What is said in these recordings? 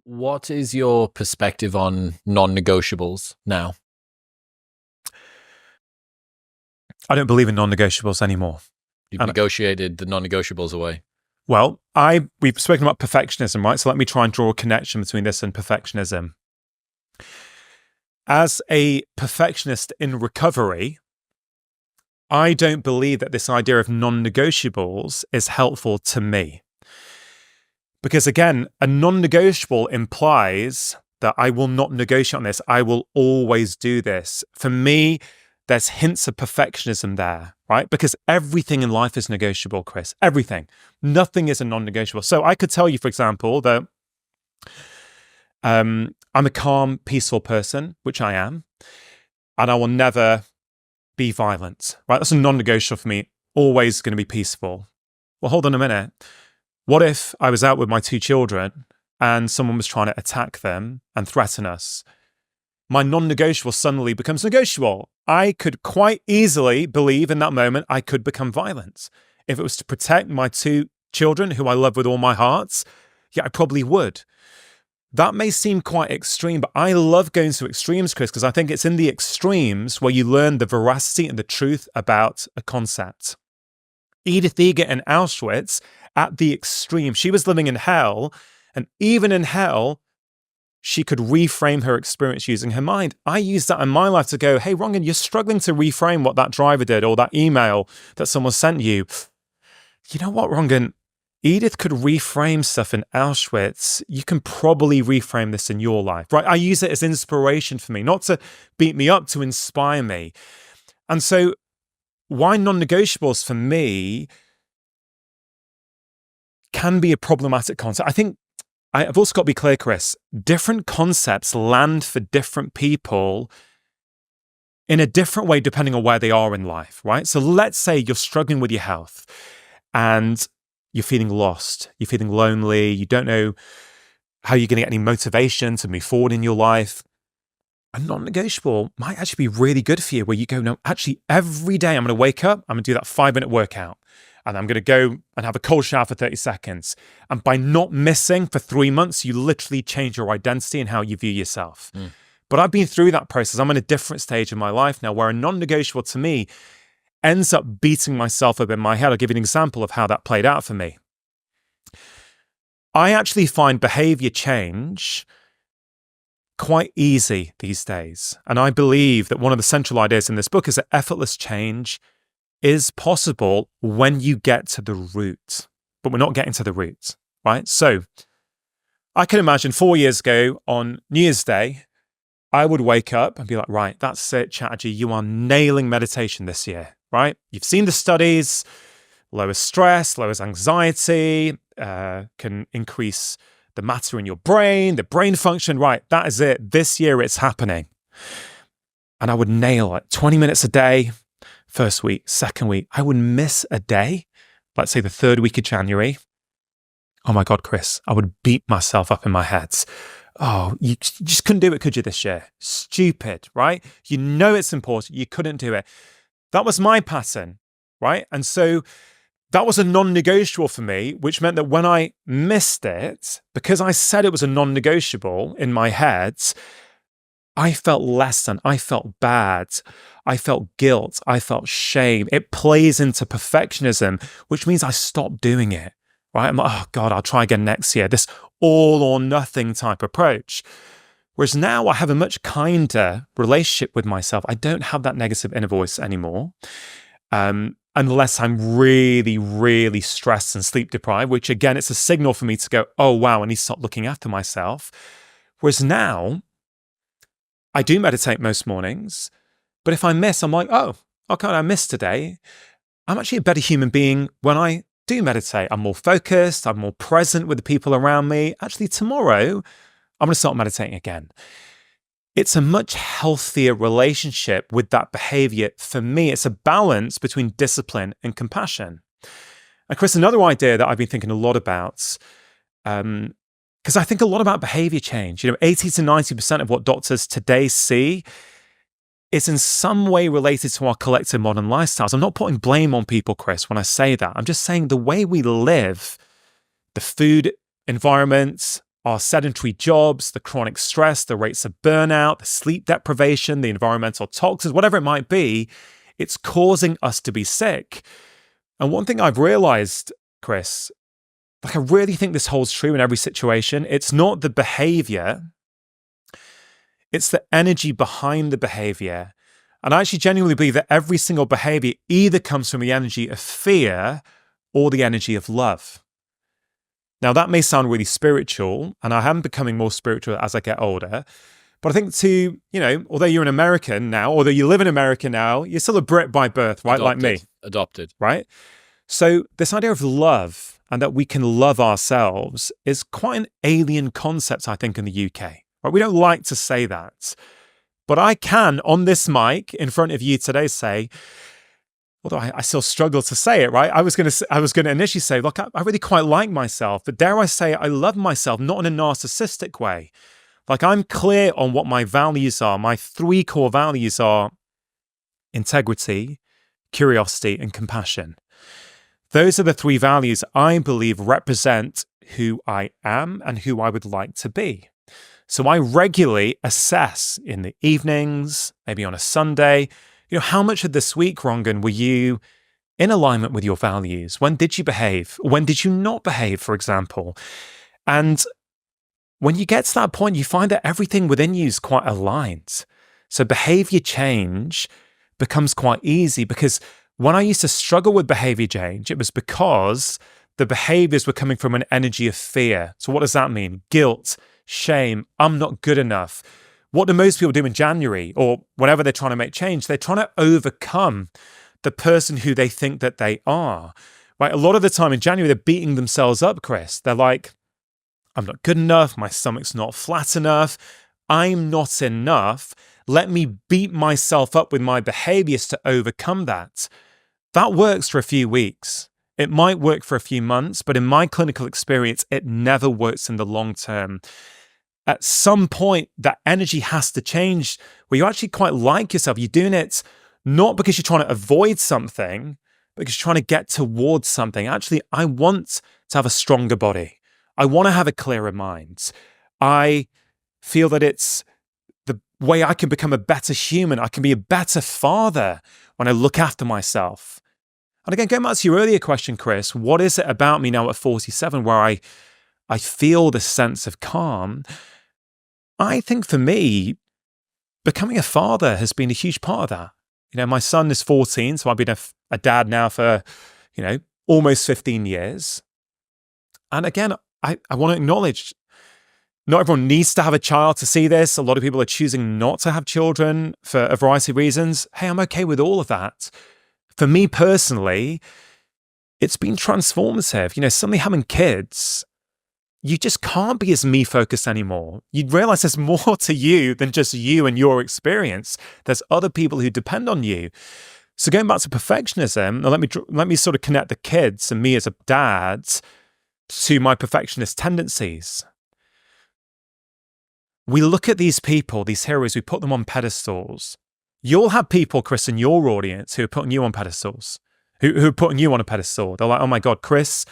What is your perspective on non-negotiables now? I don't believe in non-negotiables anymore. You've negotiated the non-negotiables away. Well, we've spoken about perfectionism, right? So let me try and draw a connection between this and perfectionism. As a perfectionist in recovery, I don't believe that this idea of non-negotiables is helpful to me. Because again, a non-negotiable implies that I will not negotiate on this. I will always do this. For me, there's hints of perfectionism there, right? Because everything in life is negotiable, Chris. Everything. Nothing is a non-negotiable. So I could tell you, for example, that I'm a calm, peaceful person, which I am, and I will never be violent, right? That's a non-negotiable for me. Always going to be peaceful. Well, hold on a minute. What if I was out with my two children and someone was trying to attack them and threaten us? My non-negotiable suddenly becomes negotiable. I could quite easily believe in that moment I could become violent. If it was to protect my two children, who I love with all my heart, yeah, I probably would. That may seem quite extreme, but I love going to extremes, Chris, because I think it's in the extremes where you learn the veracity and the truth about a concept. Edith Eger in Auschwitz, at the extreme, she was living in hell, and even in hell, she could reframe her experience using her mind. I use that in my life to go, hey, Rongan, you're struggling to reframe what that driver did or that email that someone sent you. You know what, Rongan? Edith could reframe stuff in Auschwitz. You can probably reframe this in your life, right? I use it as inspiration for me, not to beat me up, to inspire me. And so why non-negotiables for me can be a problematic concept. I think I've also got to be clear, Chris, different concepts land for different people in a different way depending on where they are in life, right? So let's say you're struggling with your health and you're feeling lost, you're feeling lonely, you don't know how you're going to get any motivation to move forward in your life. A non-negotiable might actually be really good for you where you go, no, actually every day I'm going to wake up, I'm going to do that 5-minute workout. And I'm going to go and have a cold shower for 30 seconds. And by not missing for 3 months, you literally change your identity and how you view yourself. But I've been through that process. I'm in a different stage of my life now where a non-negotiable to me ends up beating myself up in my head. I'll give you an example of how that played out for me. I actually find behavior change quite easy these days. And I believe that one of the central ideas in this book is that effortless change is possible when you get to the root, but we're not getting to the root, right? So I can imagine 4 years ago on New Year's Day, I would wake up and be like, right, that's it, Chatterjee, you are nailing meditation this year, right? You've seen the studies, lowers stress, lowers anxiety, can increase the matter in your brain, the brain function, right? That is it. This year it's happening. And I would nail it, 20 minutes a day. First week, second week, I would miss a day, let's say the third week of January. Oh my God, Chris, I would beat myself up in my head. Oh, you just couldn't do it, could you, this year? Stupid, right? You know it's important. You couldn't do it. That was my pattern, right? And so that was a non-negotiable for me, which meant that when I missed it, because I said it was a non-negotiable in my head, I felt less than, I felt bad, I felt guilt, I felt shame. It plays into perfectionism, which means I stopped doing it, right? I'm like, oh God, I'll try again next year. This all or nothing type approach. Whereas now I have a much kinder relationship with myself. I don't have that negative inner voice anymore. Unless I'm really, really stressed and sleep deprived, which again, it's a signal for me to go, oh wow, I need to stop looking after myself. Whereas now, I do meditate most mornings, but if I miss, I'm like, oh, okay, I missed today. I'm actually a better human being when I do meditate. I'm more focused, I'm more present with the people around me. Actually, tomorrow, I'm going to start meditating again. It's a much healthier relationship with that behavior. For me, it's a balance between discipline and compassion. And Chris, another idea that I've been thinking a lot about, because I think a lot about behavior change. 80 to 90% of what doctors today see is in some way related to our collective modern lifestyles. I'm not putting blame on people, Chris, when I say that. I'm just saying the way we live, the food environment, our sedentary jobs, the chronic stress, the rates of burnout, the sleep deprivation, the environmental toxins, whatever it might be, it's causing us to be sick. And one thing I've realized, Chris, I really think this holds true in every situation. It's not the behavior, it's the energy behind the behavior. And I actually genuinely believe that every single behavior either comes from the energy of fear or the energy of love. Now, that may sound really spiritual, and I am becoming more spiritual as I get older. But I think although you're an American now, although you live in America now, you're still a Brit by birth, right? Adopted, like me. Adopted. Right? So this idea of love and that we can love ourselves is quite an alien concept, I think, in the UK. Right? We don't like to say that. But I can, on this mic in front of you today, say, although I still struggle to say it, right? I was going to initially say, look, I really quite like myself, but dare I say I love myself, not in a narcissistic way. Like, I'm clear on what my values are. My 3 core values are integrity, curiosity, and compassion. Those are the 3 values I believe represent who I am and who I would like to be. So I regularly assess in the evenings, maybe on a Sunday, how much of this week, Rongan, were you in alignment with your values? When did you behave? When did you not behave, for example? And when you get to that point, you find that everything within you is quite aligned. So behavior change becomes quite easy, because when I used to struggle with behavior change, it was because the behaviors were coming from an energy of fear. So what does that mean? Guilt, shame, I'm not good enough. What do most people do in January or whenever they're trying to make change? They're trying to overcome the person who they think that they are, right? A lot of the time in January, they're beating themselves up, Chris. They're like, I'm not good enough. My stomach's not flat enough. I'm not enough. Let me beat myself up with my behaviors to overcome that. That works for a few weeks. It might work for a few months, but in my clinical experience, it never works in the long term. At some point, that energy has to change where you actually quite like yourself. You're doing it not because you're trying to avoid something, but because you're trying to get towards something. Actually, I want to have a stronger body. I want to have a clearer mind. I feel that it's the way I can become a better human. I can be a better father when I look after myself. And again, going back to your earlier question, Chris, what is it about me now at 47 where I feel this sense of calm? I think for me, becoming a father has been a huge part of that. My son is 14, so I've been a dad now for, almost 15 years. And again, I want to acknowledge, not everyone needs to have a child to see this. A lot of people are choosing not to have children for a variety of reasons. Hey, I'm okay with all of that. For me personally, it's been transformative. Suddenly having kids, you just can't be as me-focused anymore. You realize there's more to you than just you and your experience. There's other people who depend on you. So going back to perfectionism, let me sort of connect the kids and me as a dad to my perfectionist tendencies. We look at these people, these heroes, we put them on pedestals. You'll have people, Chris, in your audience who are putting you on pedestals, who are putting you on a pedestal. They're like, oh my God, Chris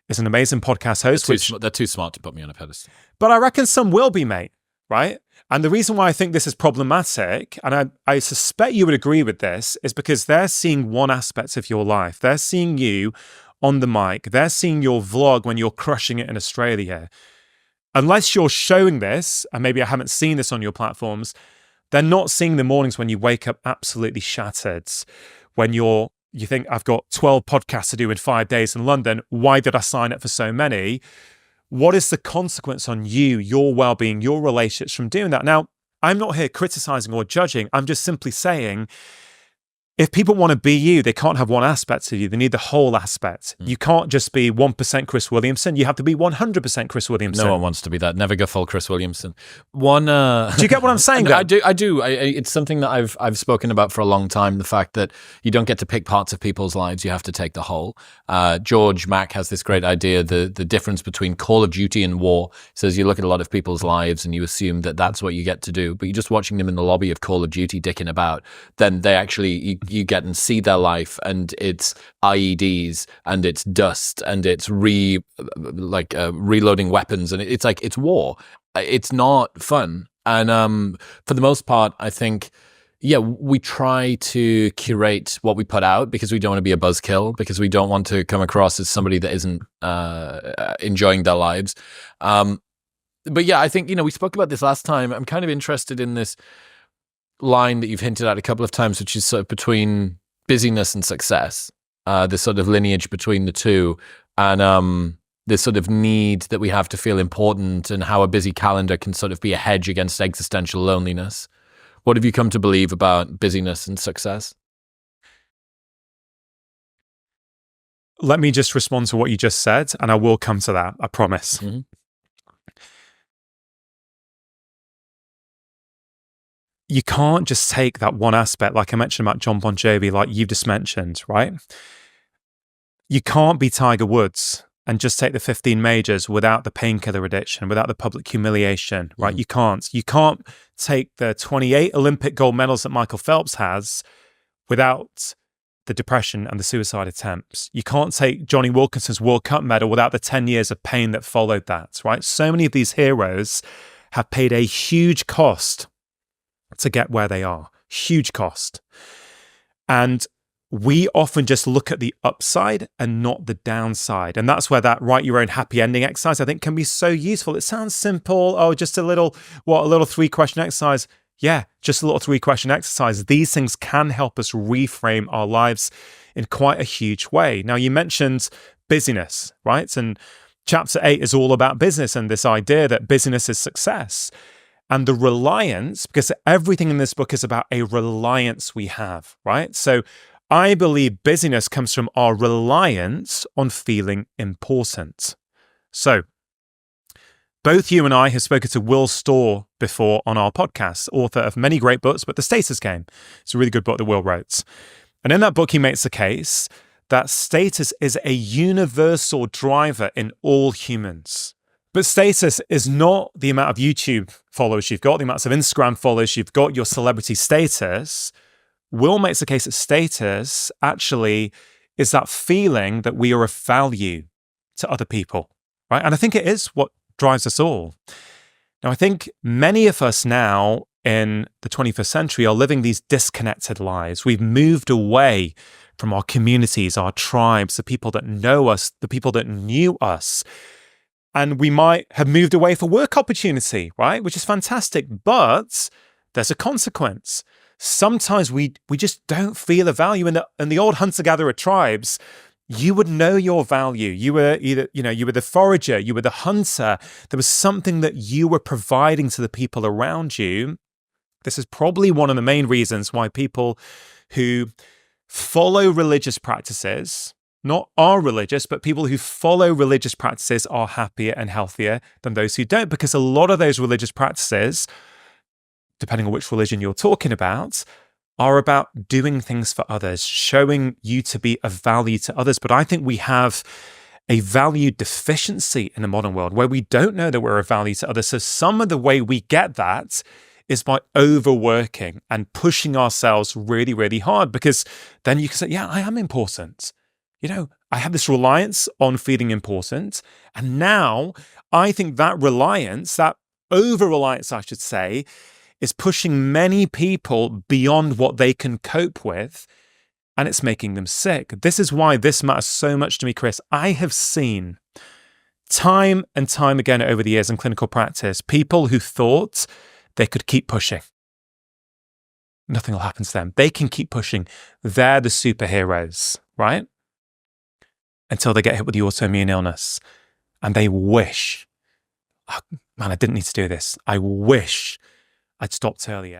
is an amazing podcast host. They're too smart to put me on a pedestal. But I reckon some will be, mate, right? And the reason why I think this is problematic, and I suspect you would agree with this, is because they're seeing one aspect of your life. They're seeing you on the mic. They're seeing your vlog when you're crushing it in Australia. Unless you're showing this, and maybe I haven't seen this on your platforms, they're not seeing the mornings when you wake up absolutely shattered, when you think, I've got 12 podcasts to do in 5 days in London. Why did I sign up for so many? What is the consequence on you, your well-being, your relationships from doing that? Now, I'm not here criticizing or judging. I'm just simply saying, if people want to be you, they can't have one aspect of you. They need the whole aspect. You can't just be 1% Chris Williamson. You have to be 100% Chris Williamson. No one wants to be that. Never go full Chris Williamson. Do you get what I'm saying? I do. It's something that I've spoken about for a long time. The fact that you don't get to pick parts of people's lives. You have to take the whole. George Mack has this great idea, the difference between Call of Duty and war. He says you look at a lot of people's lives and you assume that that's what you get to do, but you're just watching them in the lobby of Call of Duty dicking about. Then they actually, you get and see their life, and it's IEDs and it's dust and it's reloading weapons, and it's war. It's not fun. And for the most part, I think, yeah, we try to curate what we put out because we don't want to be a buzzkill, because we don't want to come across as somebody that isn't enjoying their lives. But yeah, I think, we spoke about this last time. I'm kind of interested in this line that you've hinted at a couple of times, which is sort of between busyness and success, this sort of lineage between the two, and this sort of need that we have to feel important, and how a busy calendar can sort of be a hedge against existential loneliness. What have you come to believe about busyness and success? Let me just respond to what you just said, and I will come to that, I promise. Mm-hmm. You can't just take that one aspect, like I mentioned about John Bon Jovi, like you've just mentioned, right? You can't be Tiger Woods and just take the 15 majors without the painkiller addiction, without the public humiliation, right? Mm-hmm. You can't take the 28 Olympic gold medals that Michael Phelps has without the depression and the suicide attempts. You can't take Johnny Wilkinson's World Cup medal without the 10 years of pain that followed that, right? So many of these heroes have paid a huge cost to get where they are. Huge cost. And we often just look at the upside and not the downside. And that's where that write your own happy ending exercise, I think, can be so useful. It sounds simple. Oh, just a little 3-question exercise. Yeah, just a little 3-question exercise. These things can help us reframe our lives in quite a huge way. Now, you mentioned busyness, right? And chapter 8 is all about business and this idea that busyness is success. And the reliance, because everything in this book is about a reliance we have, right? So I believe busyness comes from our reliance on feeling important. So both you and I have spoken to Will Storr before on our podcast, author of many great books, but The Status Game. It's a really good book that Will wrote. And in that book, he makes the case that status is a universal driver in all humans. But status is not the amount of YouTube followers you've got, the amounts of Instagram followers you've got, your celebrity status. Will makes the case that status actually is that feeling that we are of value to other people, right? And I think it is what drives us all. Now, I think many of us now in the 21st century are living these disconnected lives. We've moved away from our communities, our tribes, the people that know us, the people that knew us. And we might have moved away for work opportunity, right? Which is fantastic, but there's a consequence. Sometimes we just don't feel a value in the old hunter-gatherer tribes. You would know your value. You were you were the forager, you were the hunter. There was something that you were providing to the people around you. This is probably one of the main reasons why people who follow religious practices, not are religious, but people who follow religious practices are happier and healthier than those who don't, because a lot of those religious practices, depending on which religion you're talking about, are about doing things for others, showing you to be of value to others. But I think we have a value deficiency in the modern world where we don't know that we're of value to others. So some of the way we get that is by overworking and pushing ourselves really, really hard, because then you can say, yeah, I am important. I have this reliance on feeling important. And now I think that reliance, that over-reliance, I should say, is pushing many people beyond what they can cope with, and it's making them sick. This is why this matters so much to me, Chris. I have seen time and time again over the years in clinical practice, people who thought they could keep pushing. Nothing will happen to them. They can keep pushing. They're the superheroes, right? Until they get hit with the autoimmune illness and they wish, oh, man, I didn't need to do this. I wish I'd stopped earlier.